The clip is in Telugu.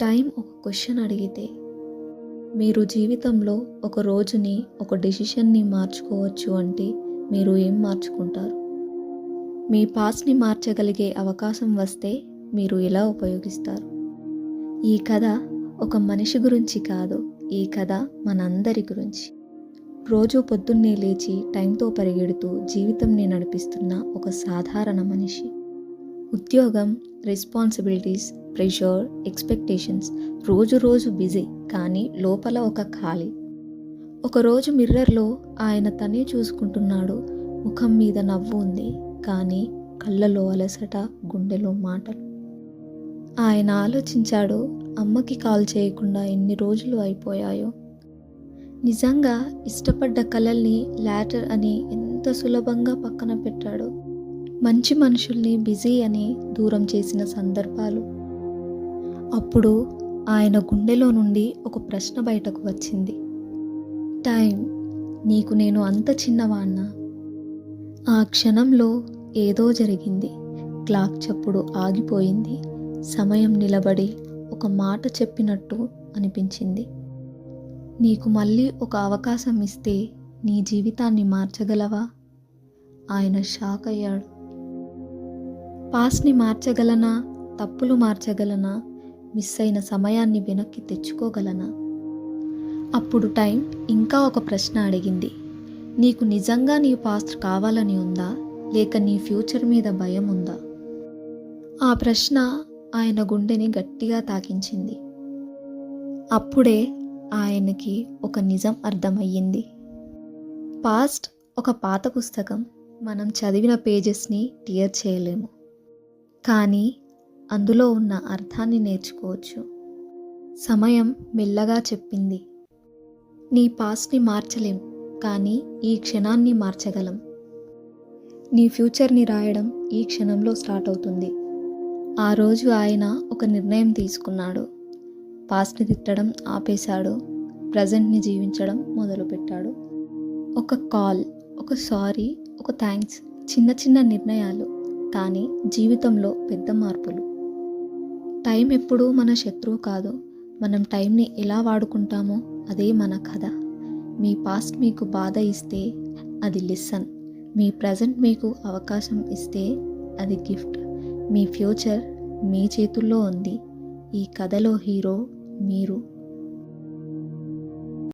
టైం ఒక క్వశ్చన్ అడిగితే మీరు జీవితంలో ఒక రోజుని ఒక డెసిషన్ని మార్చుకోవచ్చు అంటే మీరు ఏం మార్చుకుంటారు? మీ పాస్ట్ని మార్చగలిగే అవకాశం వస్తే మీరు ఎలా ఉపయోగిస్తారు? ఈ కథ ఒక మనిషి గురించి కాదు, ఈ కథ మనందరి గురించి. రోజు పొద్దున్నే లేచి టైంతో పరిగెడుతూ జీవితంని నడిపిస్తున్న ఒక సాధారణ మనిషి. ఉద్యోగం, రెస్పాన్సిబిలిటీస్, ప్రెషర్, ఎక్స్పెక్టేషన్స్, రోజు బిజీ, కానీ లోపల ఒక ఖాళీ. ఒకరోజు మిర్రర్లో ఆయన తనే చూసుకుంటున్నాడు. ముఖం మీద నవ్వు ఉంది, కానీ కళ్ళలో అలసట, గుండెలో మాటలు. ఆయన ఆలోచించాడు, అమ్మకి కాల్ చేయకుండా ఎన్ని రోజులు అయిపోయాయో. నిజంగా ఇష్టపడ్డ కలల్ని లాటర్ అని ఎంత సులభంగా పక్కన పెట్టాడు. మంచి మనుషుల్ని బిజీ అని దూరం చేసిన సందర్భాలు. అప్పుడు ఆయన గుండెలో నుండి ఒక ప్రశ్న బయటకు వచ్చింది. టైం, నీకు నేను అంత చిన్నవాణ్ణా? ఆ క్షణంలో ఏదో జరిగింది. క్లాక్ చప్పుడు ఆగిపోయింది. సమయం నిలబడి ఒక మాట చెప్పినట్టు అనిపించింది. నీకు మళ్ళీ ఒక అవకాశం ఇస్తే నీ జీవితాన్ని మార్చగలవా? ఆయన షాక్ అయ్యాడు. పాస్ట్ని మార్చగలనా? తప్పులు మార్చగలనా? మిస్ అయిన సమయాన్ని వెనక్కి తెచ్చుకోగలనా? అప్పుడు టైం ఇంకా ఒక ప్రశ్న అడిగింది. నీకు నిజంగా నీ పాస్ట్ కావాలని ఉందా, లేక నీ ఫ్యూచర్ మీద భయం ఉందా? ఆ ప్రశ్న ఆయన గుండెని గట్టిగా తాకించింది. అప్పుడే ఆయనకి ఒక నిజం అర్థమయ్యింది. పాస్ట్ ఒక పాత పుస్తకం. మనం చదివిన పేజెస్ని టియర్ చేయలేము, కానీ అందులో ఉన్న అర్థాన్ని నేర్చుకోవచ్చు. సమయం మెల్లగా చెప్పింది, నీ పాస్ట్ని మార్చలేం, కానీ ఈ క్షణాన్ని మార్చగలం. నీ ఫ్యూచర్ని రాయడం ఈ క్షణంలో స్టార్ట్ అవుతుంది. ఆ రోజు ఆయన ఒక నిర్ణయం తీసుకున్నాడు. పాస్ట్ని తిట్టడం ఆపేశాడు. ప్రజెంట్ని జీవించడం మొదలుపెట్టాడు. ఒక కాల్, ఒక సారీ, ఒక థ్యాంక్స్, చిన్న నిర్ణయాలు, కానీ జీవితంలో పెద్ద మార్పులు. టైం ఎప్పుడూ మన శత్రువు కాదు. మనం టైంని ఎలా వాడుకుంటామో అదే మన కథ. మీ పాస్ట్ మీకు బాధ ఇస్తే అది లెసన్. మీ ప్రజెంట్ మీకు అవకాశం ఇస్తే అది గిఫ్ట్. మీ ఫ్యూచర్ మీ చేతుల్లో ఉంది. ఈ కథలో హీరో మీరు.